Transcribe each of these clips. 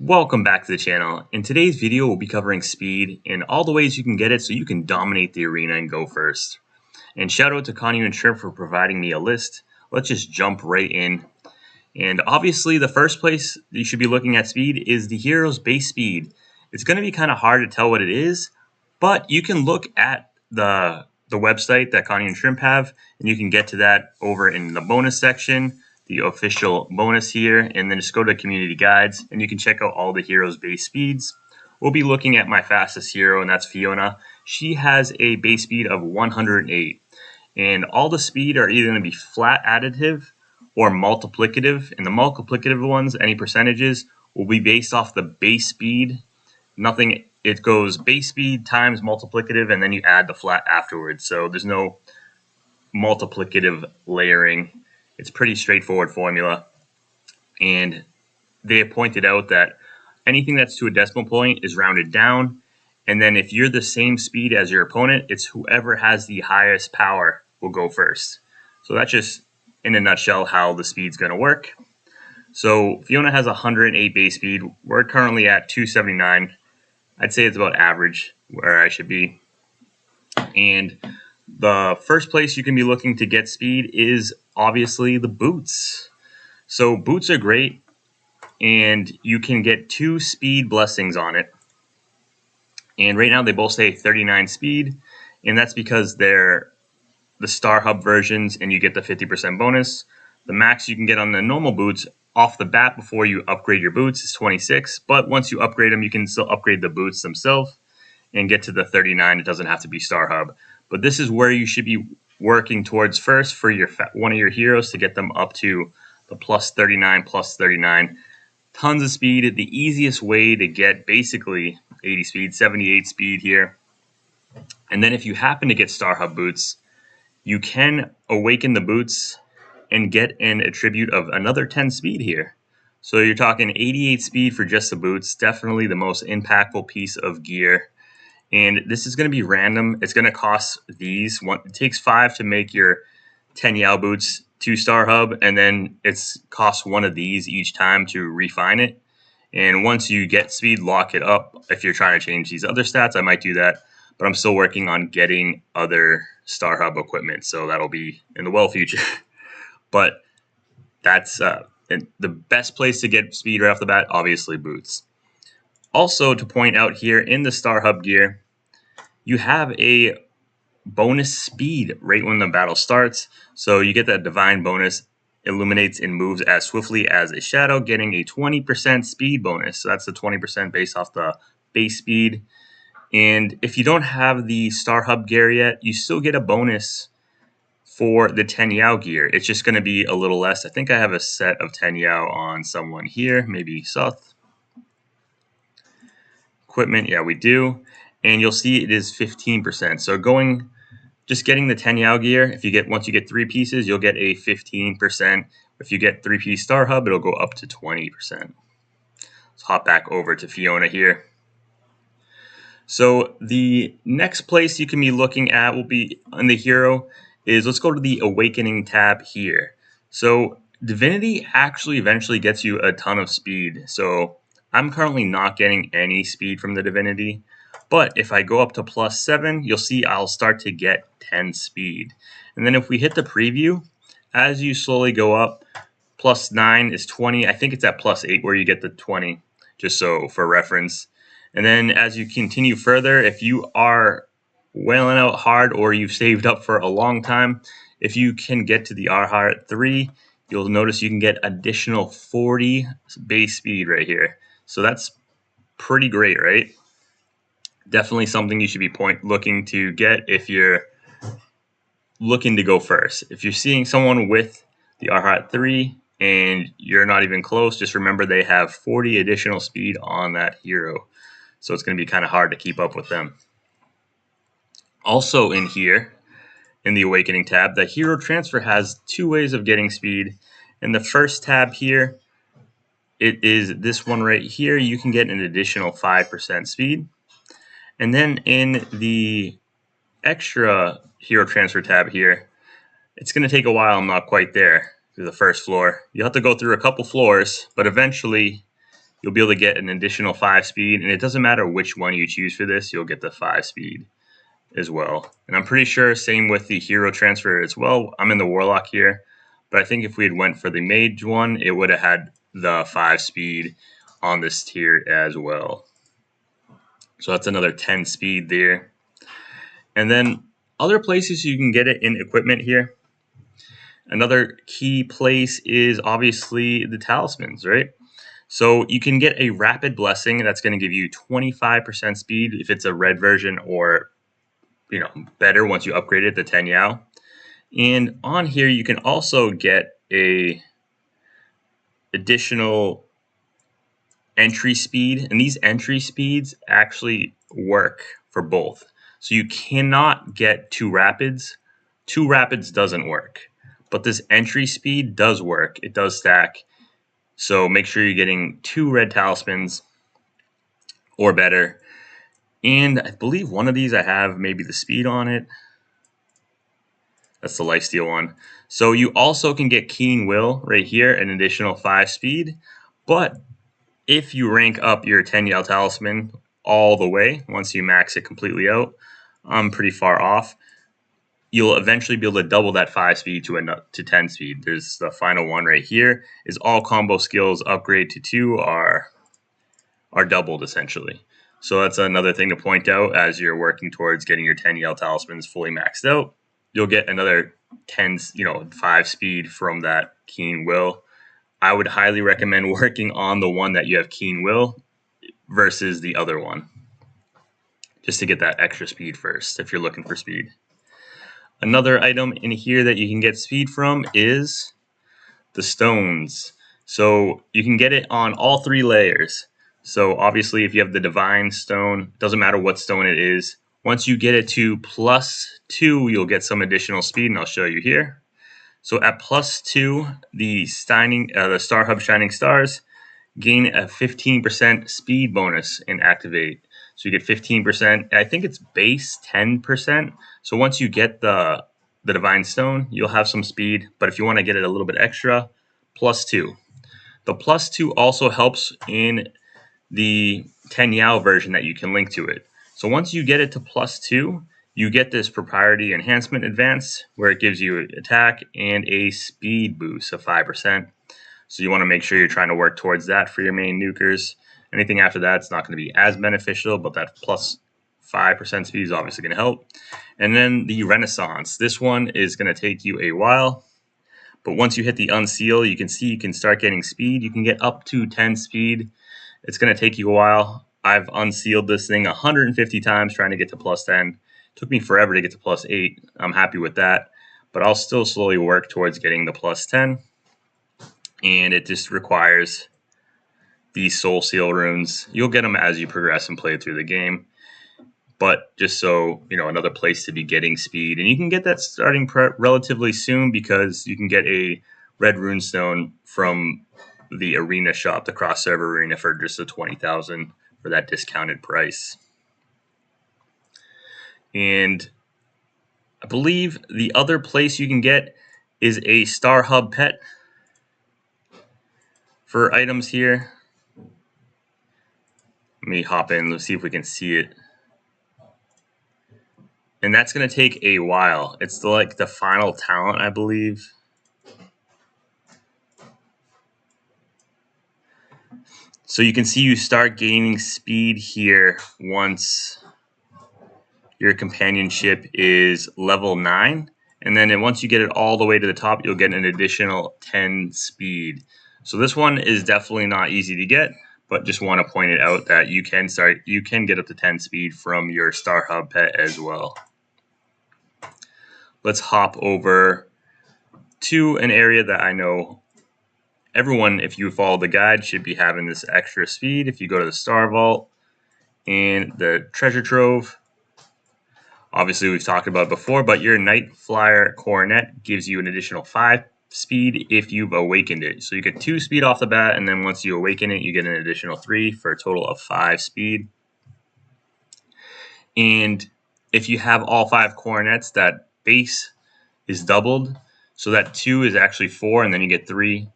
Welcome back to the channel. In today's video, we'll be covering speed and all the ways you can get it so you can dominate the arena and go first. And shout out to Connie and Shrimp for providing me a list. Let's just jump right in. And obviously, the first place you should be looking at speed is the hero's base speed. It's going to be kind of hard to tell what it is, but you can look at the website that Connie and Shrimp have, and you can get to that over in the bonus section, the official bonus here, and then just go to community guides, and you can check out all the heroes' base speeds. We'll be looking at my fastest hero, and that's Fiona. She has a base speed of 108, and all the speed are either going to be flat additive or multiplicative, and the multiplicative ones, any percentages, will be based off the base speed. Nothing, it goes base speed times multiplicative, and then you add the flat afterwards. So there's no multiplicative layering. It's pretty straightforward formula. And they have pointed out that anything that's to a decimal point is rounded down. And then if you're the same speed as your opponent, it's whoever has the highest power will go first. So that's just, in a nutshell, how the speed's going to work. So Fiona has 108 base speed. We're currently at 279. I'd say it's about average where I should be. And the first place you can be looking to get speed is obviously the boots. So boots are great, and you can get 2 speed blessings on it. And right now they both say 39 speed, and that's because they're the Star Hub versions, and you get the 50% bonus. The max you can get on the normal boots off the bat before you upgrade your boots is 26, but once you upgrade them, you can still upgrade the boots themselves and get to the 39. It doesn't have to be Star Hub. But this is where you should be working towards first for your one of your heroes to get them up to the plus 39, plus 39. Tons of speed. The easiest way to get basically 80 speed, 78 speed here. And then if you happen to get Star Hub boots, you can awaken the boots and get an attribute of another 10 speed here. So you're talking 88 speed for just the boots. Definitely the most impactful piece of gear. And this is going to be random. It's going to cost these. It takes 5 to make your 10 Yao boots 2 Star Hub, and then it's costs 1 of these each time to refine it. And once you get speed, lock it up. If you're trying to change these other stats, I might do that. But I'm still working on getting other Star Hub equipment, so that'll be in the well future. But that's the best place to get speed right off the bat, obviously boots. Also, to point out here in the Star Hub gear, you have a bonus speed right when the battle starts. So you get that divine bonus, illuminates and moves as swiftly as a shadow, getting a 20% speed bonus. So that's the 20% based off the base speed. And if you don't have the Star Hub gear yet, you still get a bonus for the 10 Yao gear. It's just going to be a little less. I think I have a set of 10 Yao on someone here, maybe Seth. Equipment, yeah, we do. And you'll see it is 15%. So just getting the 10 Yao gear, once you get 3 pieces, you'll get a 15%. If you get 3-piece Star Hub, it'll go up to 20%. Let's hop back over to Fiona here. So the next place you can be looking at will be on the hero is, let's go to the Awakening tab here. So Divinity actually eventually gets you a ton of speed. So I'm currently not getting any speed from the Divinity. But if I go up to plus 7, you'll see I'll start to get 10 speed. And then if we hit the preview, as you slowly go up, plus 9 is 20. I think it's at plus 8 where you get the 20, just so for reference. And then as you continue further, if you are wailing out hard or you've saved up for a long time, if you can get to the Arhat 3, you'll notice you can get additional 40 base speed right here. So that's pretty great, right? Definitely something you should be looking to get if you're looking to go first. If you're seeing someone with the Arhat 3 and you're not even close, just remember they have 40 additional speed on that hero. So it's going to be kind of hard to keep up with them. Also in here, in the Awakening tab, the hero transfer has 2 ways of getting speed. In the first tab here, it is this one right here. You can get an additional 5% speed. And then in the extra hero transfer tab here, it's going to take a while. I'm not quite there through the first floor. You'll have to go through a couple floors, but eventually you'll be able to get an additional 5 speed, and it doesn't matter which one you choose for this, you'll get the 5 speed as well. And I'm pretty sure same with the hero transfer as well. I'm in the Warlock here, but I think if we had went for the Mage one, it would have had the 5 speed on this tier as well. So that's another 10 speed there. And then other places you can get it in equipment here. Another key place is obviously the talismans, right? So you can get a rapid blessing that's going to give you 25% speed if it's a red version, or better once you upgrade it to 10 Yao. And on here you can also get a additional entry speed, and these entry speeds actually work for both. So you cannot get 2 rapids. 2 rapids doesn't work, but this entry speed does work. It does stack. So make sure you're getting 2 red talismans or better. And I believe one of these I have maybe the speed on it. That's the lifesteal one. So you also can get Keen Will right here, an additional 5 speed. But if you rank up your 10 Yell Talisman all the way, once you max it completely out, I'm pretty far off, you'll eventually be able to double that 5 speed to 10 speed. There's the final one right here, is all combo skills upgrade to 2 are doubled essentially. So that's another thing to point out as you're working towards getting your 10 Yell Talismans fully maxed out. You'll get another 5 speed from that Keen Will. I would highly recommend working on the one that you have Keen Will versus the other one, just to get that extra speed first if you're looking for speed. Another item in here that you can get speed from is the stones. So you can get it on all 3 layers. So obviously if you have the Divine Stone, doesn't matter what stone it is, once you get it to +2, you'll get some additional speed, and I'll show you here. So at +2, the Star Hub Shining Stars gain a 15% speed bonus and activate. So you get 15%. I think it's base 10%. So once you get the Divine Stone, you'll have some speed. But if you want to get it a little bit extra, +2. The +2 also helps in the 10 Yao version that you can link to it. So once you get it to +2, you get this Propriety Enhancement Advance, where it gives you attack and a speed boost of 5%. So you want to make sure you're trying to work towards that for your main nukers. Anything after that, it's not going to be as beneficial, but that +5% speed is obviously going to help. And then the Renaissance. This one is going to take you a while, but once you hit the Unseal, you can see you can start getting speed. You can get up to 10 speed. It's going to take you a while. I've unsealed this thing 150 times trying to get to +10. It took me forever to get to +8. I'm happy with that, but I'll still slowly work towards getting the +10. And it just requires these Soul Seal runes. You'll get them as you progress and play through the game. But just so, another place to be getting speed. And you can get that starting relatively soon, because you can get a red runestone from the arena shop, the cross-server arena, for just a 20,000 for that discounted price. And I believe the other place you can get is a Star Hub pet for items here. Let me hop in. Let's see if we can see it. And that's going to take a while. It's the final talent, I believe. So you can see you start gaining speed here once your companionship is level 9. And then once you get it all the way to the top, you'll get an additional 10 speed. So this one is definitely not easy to get, but just want to point it out that you can get up to 10 speed from your Star Hub pet as well. Let's hop over to an area that I know everyone, if you follow the guide, should be having this extra speed. If you go to the Star Vault and the Treasure Trove, obviously we've talked about it before, but your Night Flyer Coronet gives you an additional 5 speed if you've awakened it. So you get 2 speed off the bat, and then once you awaken it, you get an additional 3 for a total of 5 speed. And if you have all 5 coronets, that base is doubled. So that 2 is actually 4, and then you get 3.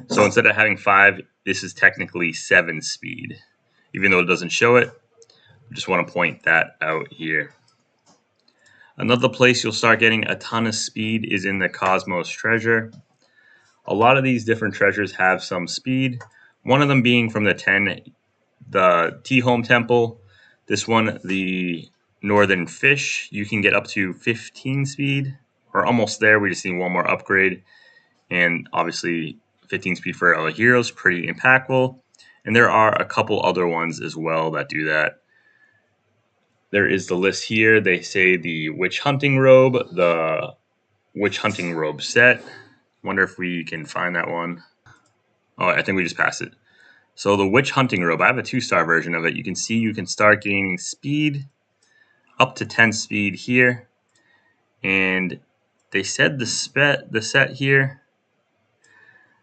So instead of having 5, this is technically 7 speed, even though it doesn't show it. I just want to point that out here. Another place you'll start getting a ton of speed is in the Cosmos treasure. A lot of these different treasures have some speed. One of them being from the T-Home Temple. This one, the Northern Fish, you can get up to 15 speed. We're almost there. We just need one more upgrade. And obviously 15 speed for all heroes, pretty impactful. And there are a couple other ones as well that do that. There is the list here. They say the Witch Hunting Robe, the Witch Hunting Robe set. Wonder if we can find that one. Oh, I think we just passed it. So the Witch Hunting Robe, I have a 2-star version of it. You can see you can start gaining speed up to 10 speed here. And they said the set here.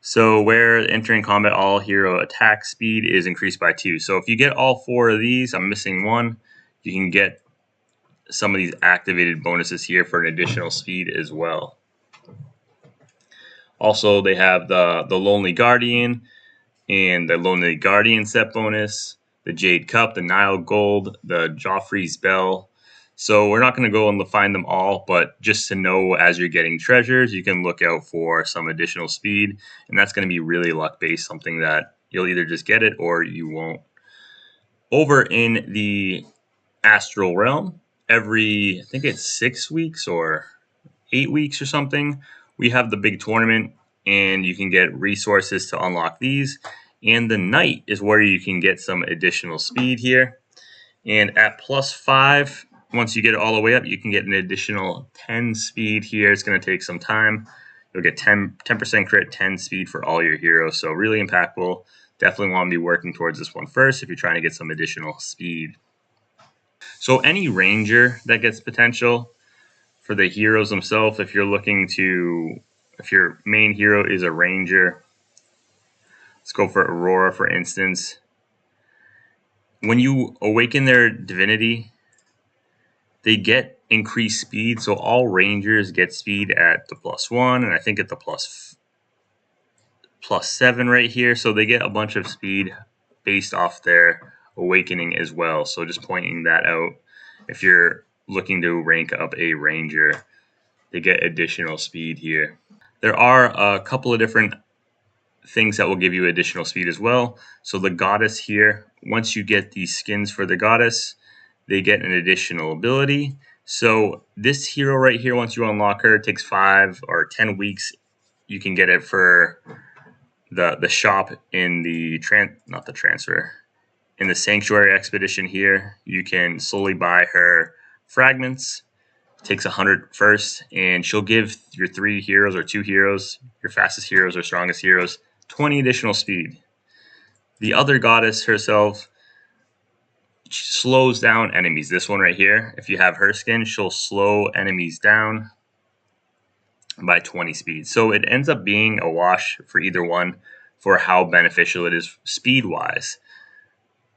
So where entering combat, all hero attack speed is increased by 2. So if you get all 4 of these, I'm missing one, you can get some of these activated bonuses here for an additional speed as well. Also, they have the Lonely Guardian and the Lonely Guardian set bonus, the Jade Cup, the Nile Gold, the Joffrey's Bell. So we're not going to go and find them all, but just to know as you're getting treasures, you can look out for some additional speed, and that's going to be really luck-based, something that you'll either just get it or you won't. Over in the Astral Realm, every, I think it's 6 weeks or 8 weeks or something, we have the big tournament, and you can get resources to unlock these. And the Knight is where you can get some additional speed here. And at +5, once you get it all the way up, you can get an additional 10 speed here. It's going to take some time. You'll get 10% crit, 10 speed for all your heroes. So really impactful. Definitely want to be working towards this one first if you're trying to get some additional speed. So any ranger that gets potential for the heroes themselves, if you're looking to, if your main hero is a ranger, let's go for Aurora, for instance. When you awaken their divinity, they get increased speed. So all rangers get speed at the +1, and I think at the +7 right here. So they get a bunch of speed based off their awakening as well. So just pointing that out. If you're looking to rank up a ranger, they get additional speed here. There are a couple of different things that will give you additional speed as well. So the goddess here, once you get these skins for the goddess, they get an additional ability. So this hero right here, once you unlock her, it takes 5 or 10 weeks. You can get it for the shop in the in the Sanctuary Expedition here. You can slowly buy her fragments. It takes 100 first, and she'll give your 3 heroes or 2 heroes, your fastest heroes or strongest heroes, 20 additional speed. The other goddess herself slows down enemies. This one right here, if you have her skin, she'll slow enemies down by 20 speed. So it ends up being a wash for either one for how beneficial it is speed-wise.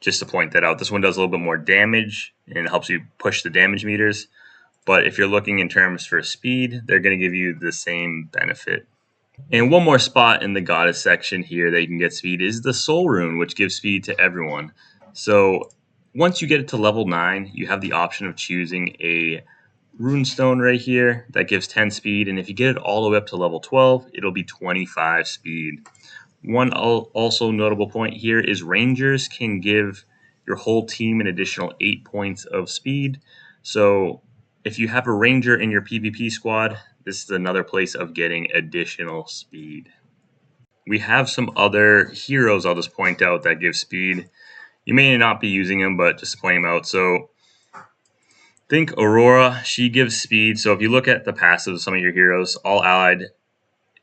Just to point that out, this one does a little bit more damage and helps you push the damage meters. But if you're looking in terms for speed, they're going to give you the same benefit. And one more spot in the goddess section here that you can get speed is the Soul Rune, which gives speed to everyone. So once you get it to level 9, you have the option of choosing a runestone right here that gives 10 speed. And if you get it all the way up to level 12, it'll be 25 speed. One also notable point here is rangers can give your whole team an additional 8 points of speed. So if you have a ranger in your PvP squad, this is another place of getting additional speed. We have some other heroes I'll just point out that give speed. You may not be using them, but just to point them out. So think Aurora, she gives speed. So if you look at the passives of some of your heroes, all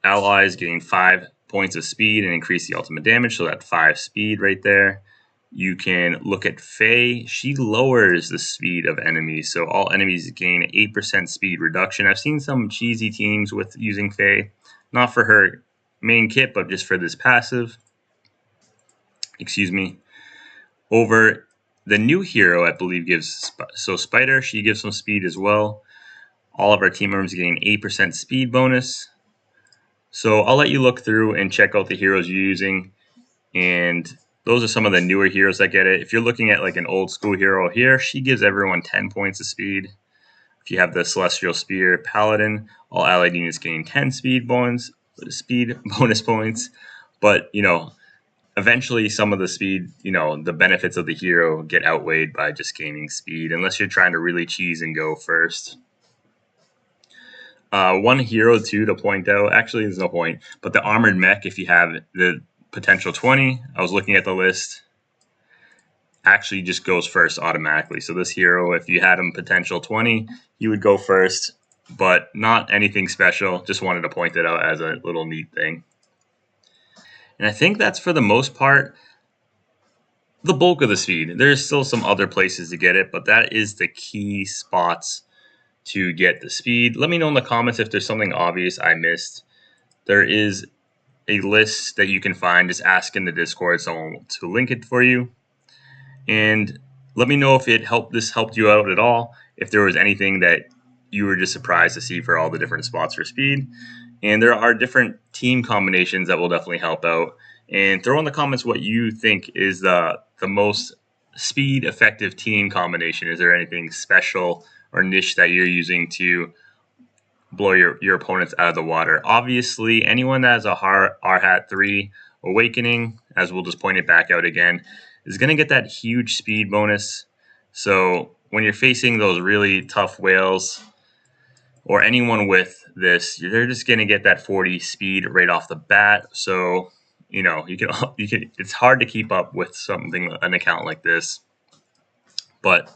allies gain 5 points of speed and increase the ultimate damage. So that 5 speed right there. You can look at Faye. She lowers the speed of enemies. So all enemies gain 8% speed reduction. I've seen some cheesy teams with using Faye. Not for her main kit, but just for this passive. Excuse me. Over the new hero, I believe, gives... So Spider, she gives some speed as well. All of our team members gain 8% speed bonus. So I'll let you look through and check out the heroes you're using. And those are some of the newer heroes that get it. If you're looking at like an old school hero here, she gives everyone 10 points of speed. If you have the Celestial Spear Paladin, all allied units gain 10 speed bonus points. But, eventually some of the speed, the benefits of the hero get outweighed by just gaining speed, unless you're trying to really cheese and go first. One hero, too, to point out, actually, there's no point, but the Armored Mech, if you have the potential 20, I was looking at the list, actually just goes first automatically. So this hero, if you had him potential 20, he would go first, but not anything special. Just wanted to point it out as a little neat thing. And I think that's, for the most part, the bulk of the speed. There's still some other places to get it, but that is the key spots to get the speed. Let me know in the comments if there's something obvious I missed. There is a list that you can find. Just ask in the Discord someone to link it for you. And let me know if this helped you out at all. If there was anything that you were just surprised to see for all the different spots for speed. And there are different team combinations that will definitely help out. And throw in the comments what you think is the most speed effective team combination. Is there anything special or niche that you're using to blow your opponents out of the water? Obviously, anyone that has a R-Hat 3 Awakening, as we'll just point it back out again, is going to get that huge speed bonus. So when you're facing those really tough whales or anyone with this, they're just going to get that 40 speed right off the bat. So, you can it's hard to keep up with an account like this. But,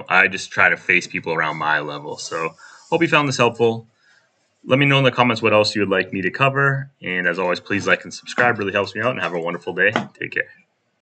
I just try to face people around my level. So hope you found this helpful. Let me know in the comments what else you would like me to cover. And as always, please like and subscribe. Really helps me out. And have a wonderful day. Take care.